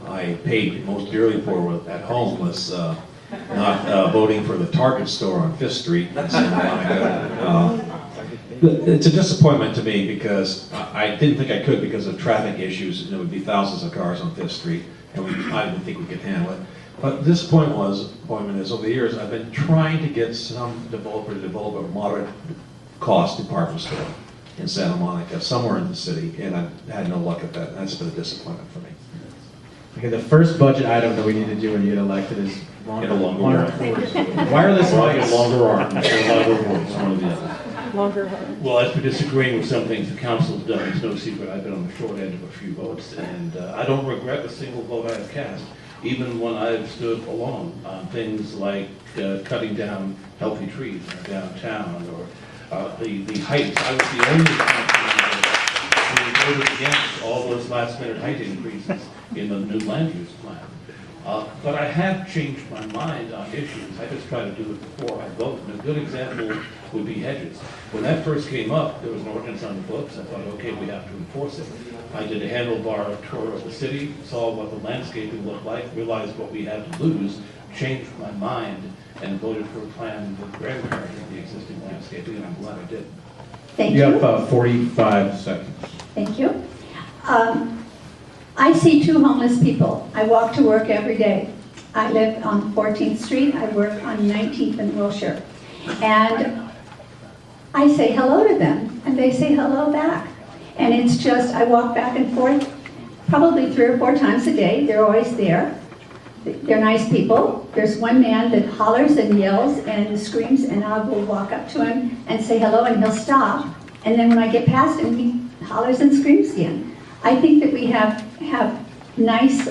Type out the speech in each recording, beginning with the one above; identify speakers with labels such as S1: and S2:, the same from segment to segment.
S1: I paid most dearly for at home was not voting for the Target store on 5th Street in Santa Monica. It's a disappointment to me because I didn't think I could because of traffic issues. There would be thousands of cars on 5th Street, and I didn't think we could handle it. But the disappointment is over the years I've been trying to get some developer to develop a moderate cost department store in Santa Monica, somewhere in the city, and I've had no luck at that. And that's been a disappointment for me.
S2: Okay, the first budget item that we need to do when you get elected is
S1: Get a longer arm.
S2: wireless
S3: Or I'll
S2: mics.
S3: get a longer arm, or a longer voice, one or the other.
S4: Longer arm.
S3: Well, as for disagreeing with some things the council's done, it's no secret I've been on the short end of a few votes, and I don't regret a single vote I have cast, even when I've stood alone on things like cutting down healthy trees in our downtown, or the heights. I was the only councilman who voted against all those last-minute height increases in the new land use plan. But I have changed my mind on issues. I just try to do it before I vote. And a good example would be hedges. When that first came up, there was an ordinance on the books. I thought, okay, we have to enforce it. I did a handlebar tour of the city, saw what the landscaping looked like, realized what we had to lose, changed my mind, and voted for a plan with grandparents of the existing landscaping, and I'm glad I did.
S5: Thank
S2: You
S5: you.
S2: have 45 seconds.
S5: Thank you. I see 2 homeless people. I walk to work every day. I live on 14th Street. I work on 19th and Wilshire. And I say hello to them, and they say hello back. And it's just, I walk back and forth probably 3 or 4 times a day. They're always there. They're nice people. There's one man that hollers and yells and screams, and I will walk up to him and say hello, and he'll stop. And then when I get past him, he hollers and screams again. I think that we have nice,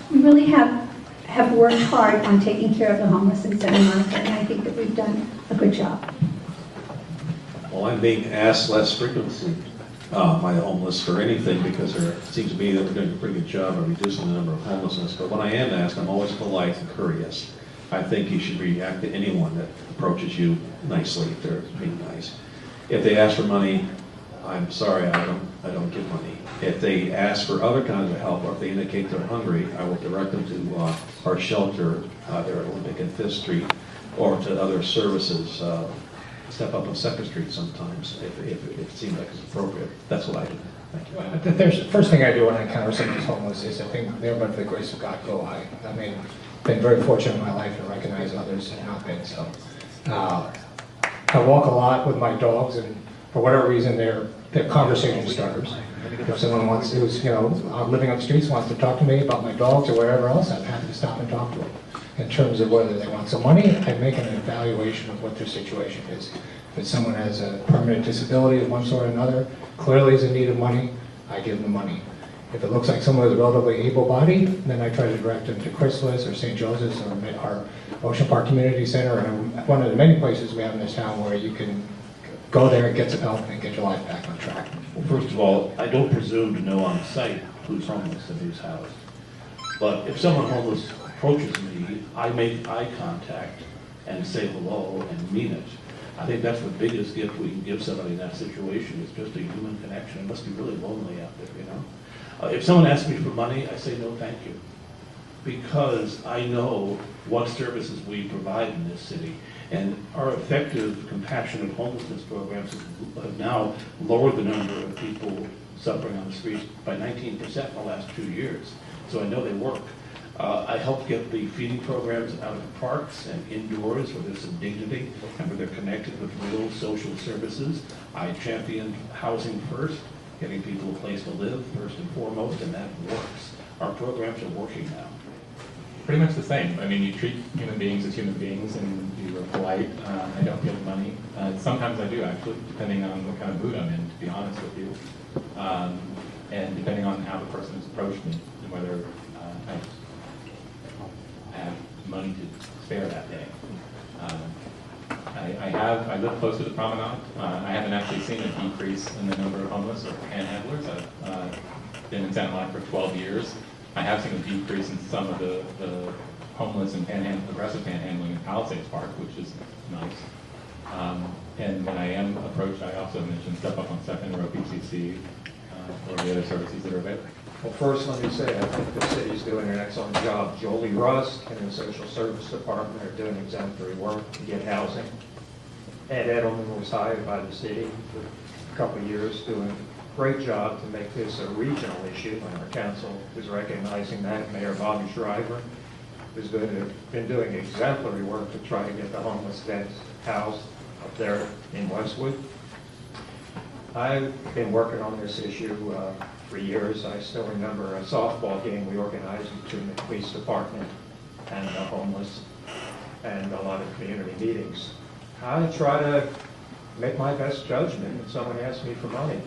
S5: we really have worked hard on taking care of the homeless in Santa Monica, and I think that we've done a good job.
S1: Well, I'm being asked less frequently by the homeless for anything because there seems to be that we're doing a pretty good job of reducing the number of homelessness. But when I am asked, I'm always polite and courteous. I think you should react to anyone that approaches you nicely if they're being nice. If they ask for money, I'm sorry, I don't give money. If they ask for other kinds of help, or if they indicate they're hungry, I will direct them to our shelter there at Olympic and 5th Street, or to other services. Step up on 2nd Street sometimes, if it seems like it's appropriate. That's what I do. Thank you.
S6: The first thing I do when I encounter someone who's homeless is I think there, but for the grace of God, go I. I mean, been very fortunate in my life to recognize others have not been. So I walk a lot with my dogs, and for whatever reason, they're conversation starters. If someone wants, who's living on the streets, wants to talk to me about my dogs or wherever else, I'm happy to stop and talk to them. In terms of whether they want some money, I make an evaluation of what their situation is. If someone has a permanent disability of one sort or another, clearly is in need of money, I give them money. If it looks like someone is relatively able-bodied, then I try to direct them to Chrysalis or St. Joseph's or our Ocean Park Community Center, and one of the many places we have in this town where you can go there and get some help and get your life back on track.
S3: Well, first of all, I don't presume to know on site who's homeless and who's housed. But if someone homeless approaches me, I make eye contact and say hello and mean it. I think that's the biggest gift we can give somebody in that situation, is just a human connection. It must be really lonely out there, you know? If someone asks me for money, I say no thank you. Because I know what services we provide in this city. And our effective, compassionate homelessness programs have now lowered the number of people suffering on the streets by 19% in the last 2 years. So I know they work. I help get the feeding programs out of the parks and indoors where there's some dignity and where they're connected with real social services. I champion housing first, getting people a place to live first and foremost, and that works. Our programs are working now.
S7: Pretty much the same. I mean, you treat human beings as human beings, and you are polite. I don't give money. Sometimes I do, actually, depending on what kind of mood I'm in, to be honest with you. And depending on how the person has approached me, and whether I have money to spare that day. I live close to the promenade. I haven't actually seen a decrease in the number of homeless or panhandlers. I've been in Santa Monica for 12 years. I have seen a decrease in some of the homeless and aggressive panhandling in Palisades Park, which is nice. And when I am approached, I also mentioned step up on 2nd or OPCC or the other services that are available.
S4: Well, first, let me say, I think the city's doing an excellent job. Jolie Rusk and the Social Service Department are doing exemplary work to get housing. Ed Edelman was hired by the city for a couple of years, doing a great job to make this a regional issue, and our council is recognizing that. Mayor Bobby Shriver has been doing exemplary work to try to get the homeless vets housed up there in Westwood. I've been working on this issue for years. I still remember a softball game we organized between the police department and the homeless, and a lot of community meetings. I try to make my best judgment when someone asks me for money.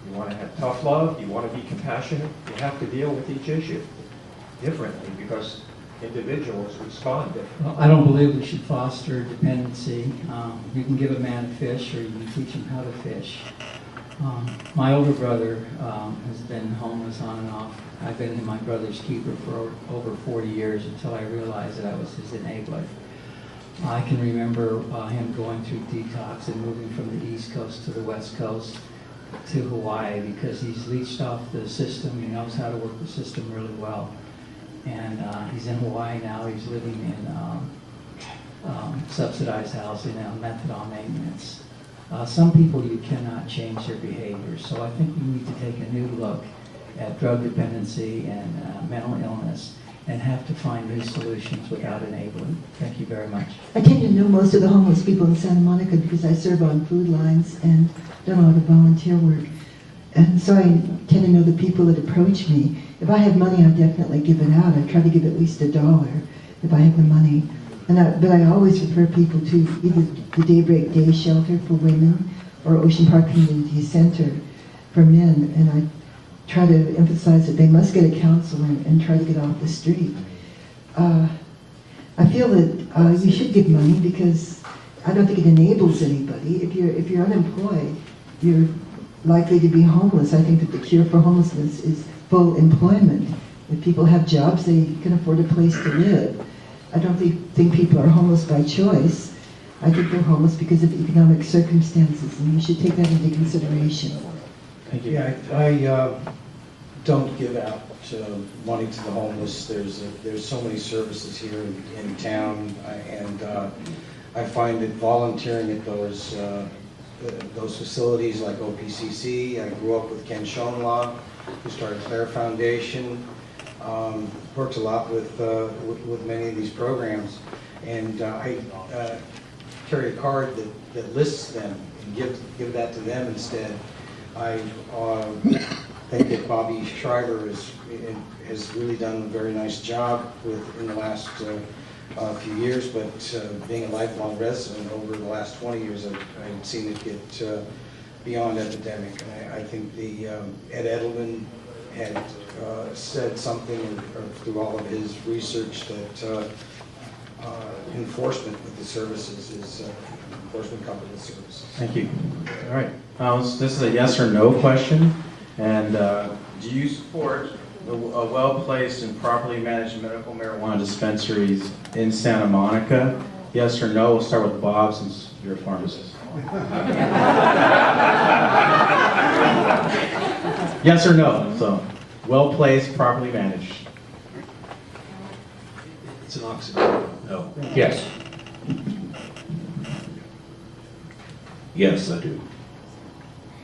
S4: You want to have tough love, you want to be compassionate, you have to deal with each issue differently because individuals respond differently.
S8: Well, I don't believe we should foster dependency. You can give a man a fish or you can teach him how to fish. My older brother has been homeless on and off. I've been my brother's keeper for over 40 years until I realized that I was his enabler. I can remember him going through detox and moving from the East Coast to the West Coast to Hawaii because he's leached off the system. He knows how to work the system really well. And he's in Hawaii now. He's living in subsidized housing and methadone maintenance. Some people you cannot change their behaviors. So I think we need to take a new look at drug dependency and mental illness and have to find new solutions without enabling. Thank you very much.
S9: I tend to know most of the homeless people in Santa Monica because I serve on food lines and done a lot of volunteer work. And so I tend to know the people that approach me. If I have money, I definitely give it out. I try to give at least $1 if I have the money. But I always refer people to either the Daybreak Day Shelter for women or Ocean Park Community Center for men. And I try to emphasize that they must get a counselor and try to get off the street. I feel that you should give money because I don't think it enables anybody. If you're unemployed, you're likely to be homeless. I think that the cure for homelessness is full employment. If people have jobs, they can afford a place to live. I don't think people are homeless by choice. I think they're homeless because of economic circumstances, and you should take that into consideration.
S2: Thank you.
S10: Yeah, I don't give out money to the homeless. There's so many services here in town, and I find that volunteering at those facilities like OPCC. I grew up with Ken Schoenlaw, who started Claire Foundation. Works a lot with many of these programs, and I carry a card that lists them and give that to them instead. I think that Bobby Shriver has really done a very nice job in the last few years, but being a lifelong resident over the last 20 years, I've seen it get beyond epidemic. And I think the Ed Edelman had said something or through all of his research that enforcement with the services is enforcement coupled with services.
S2: Thank you. All right. This is a yes or no question. And do you support a well-placed and properly managed medical marijuana dispensaries in Santa Monica? Yes or no? We'll start with Bob since you're a pharmacist. Yes or no? So, well-placed, properly managed.
S1: It's an oxymoron. No.
S4: Yes.
S1: Yes, I do.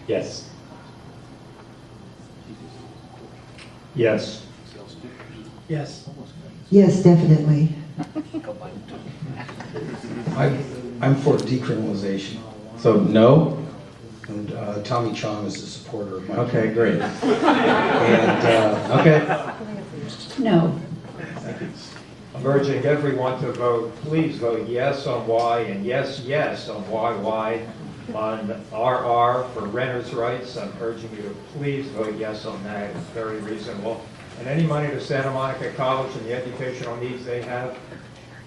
S3: Yes.
S4: Yes.
S2: Yes.
S9: Yes, definitely.
S10: I'm for decriminalization,
S2: So, no?
S10: and Tommy Chong is a supporter of my.
S2: Okay, great.
S10: And
S2: Okay.
S5: No.
S4: I'm urging everyone to vote, please vote yes on Y and yes, yes on YY. On RR for renters' rights, I'm urging you to please vote yes on that. It's very reasonable. And any money to Santa Monica College and the educational needs they have,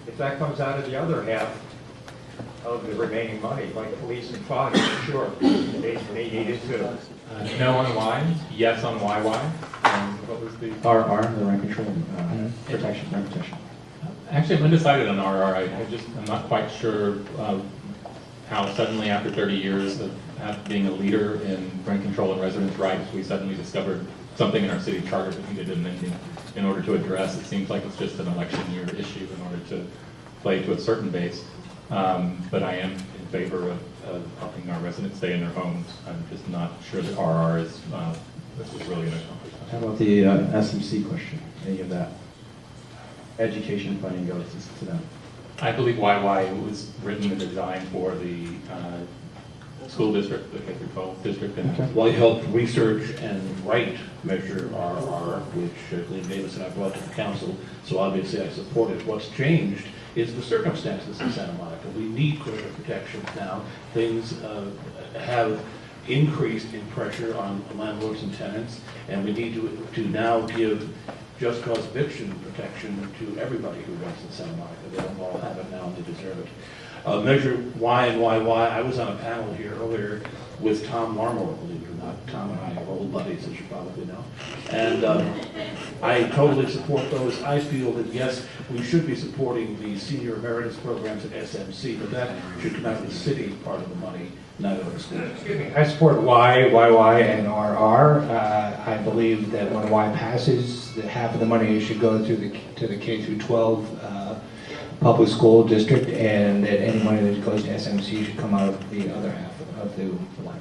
S4: if that comes out of the other half of the remaining money, like police and fire, sure, they need it too.
S7: No on Y, yes on YY. And what was the?
S2: RR, the rent control protection, rent protection.
S7: Actually, I'm undecided on RR. I'm not quite sure how suddenly, after 30 years of being a leader in rent control and residents' rights, we suddenly discovered something in our city charter that needed amending in order to address. It seems like it's just an election year issue in order to play to a certain base. But I am in favor of helping our residents stay in their homes. I'm just not sure that RR is this is really going to accomplish
S2: How
S7: that.
S2: about the SMC question? Any of that? Education funding goes to them.
S7: I believe YY was written and designed for the school district, the K-12 district. And
S2: Okay.
S1: Well, I helped research and write Measure RR, which Glenn Davis and I brought to the council, so obviously I support it. What's changed is the circumstances in Santa Monica. We need greater protection now. Things have increased in pressure on landlords and tenants, and we need to now give just cause eviction protection to everybody who rents in Santa Monica. They don't all have it now and they deserve it. Measure Y and YY, I was on a panel here earlier with Tom Larmore, believe it or not. Tom and I are old buddies, as you probably know. And I totally support those. I feel that, yes, we should be supporting the senior emeritus programs at SMC, but that should come out of the city part of the money, not out of the school.
S6: I support Y, YY, and RR. I believe that when Y passes, that half of the money should go to the K through 12 public school district, and that any money that goes to SMC should come out of the other half of the line.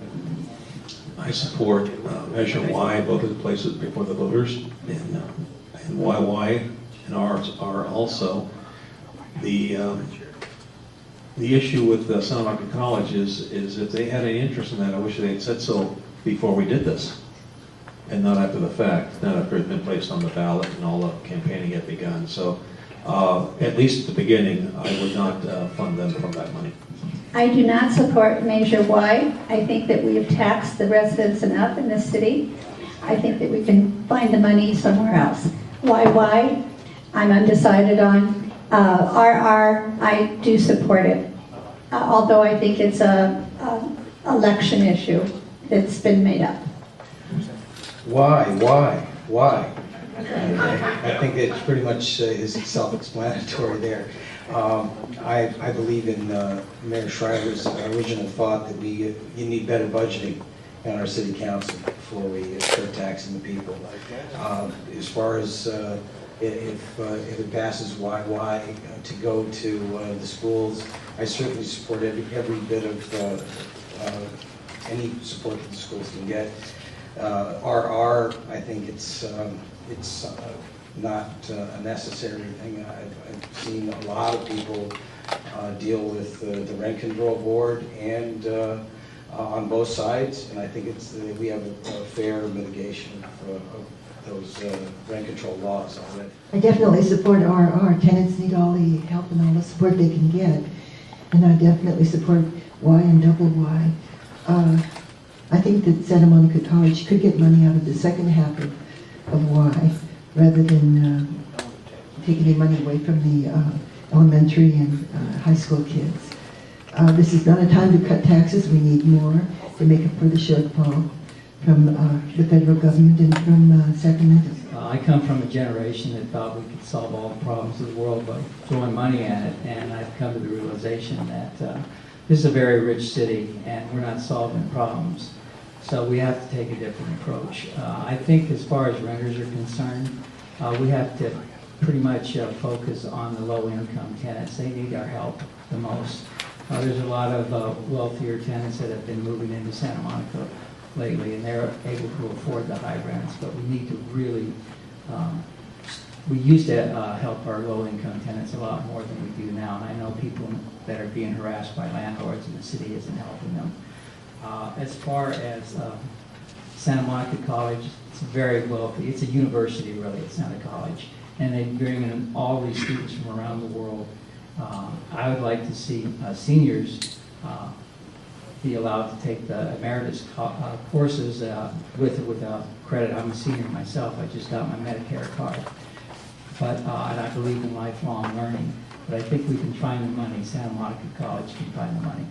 S1: I support Measure Y, both of the places before the voters, and YY and ours are also. The issue with Santa Monica College is if they had any interest in that, I wish they had said so before we did this, and not after the fact, not after it had been placed on the ballot and all the campaigning had begun. So at least at the beginning, I would not fund them from that money.
S5: I do not support Measure Y. I think that we have taxed the residents enough in this city. I think that we can find the money somewhere else. YY, I'm undecided on. RR, I do support it, although I think it's a election issue that's been made up.
S10: Why? I think it's pretty much is self-explanatory there. I believe in Mayor Schreiber's original thought that you need better budgeting in our city council before we start taxing the people. As far as if it passes YY to go to the schools, I certainly support every bit of any support that the schools can get. RR, I think it's not a necessary thing. I've seen a lot of people deal with the rent control board and on both sides, and I think we have a fair mitigation of those rent control laws already.
S9: I definitely support RR. Tenants need all the help and all the support they can get. And I definitely support Y and double Y. I think that Santa Monica College could get money out of the second half of Y rather than taking any money away from the elementary and high school kids. This is not a time to cut taxes. We need more to make up for the shortfall from the federal government and from Sacramento.
S8: I come from a generation that thought we could solve all the problems of the world by throwing money at it, and I've come to the realization that this is a very rich city, and we're not solving problems. So we have to take a different approach. I think as far as renters are concerned, we have to pretty much focus on the low-income tenants. They need our help the most. There's a lot of wealthier tenants that have been moving into Santa Monica lately, and they're able to afford the high rents, but we need to really, we used to help our low-income tenants a lot more than we do now, and I know people that are being harassed by landlords, and the city isn't helping them. As far as Santa Monica College, it's very wealthy. It's a university, really. It's not a college. And they bring in all these students from around the world. I would like to see seniors be allowed to take the emeritus courses with or without credit. I'm a senior myself. I just got my Medicare card. But and I believe in lifelong learning. But I think we can find the money. Santa Monica College can find the money.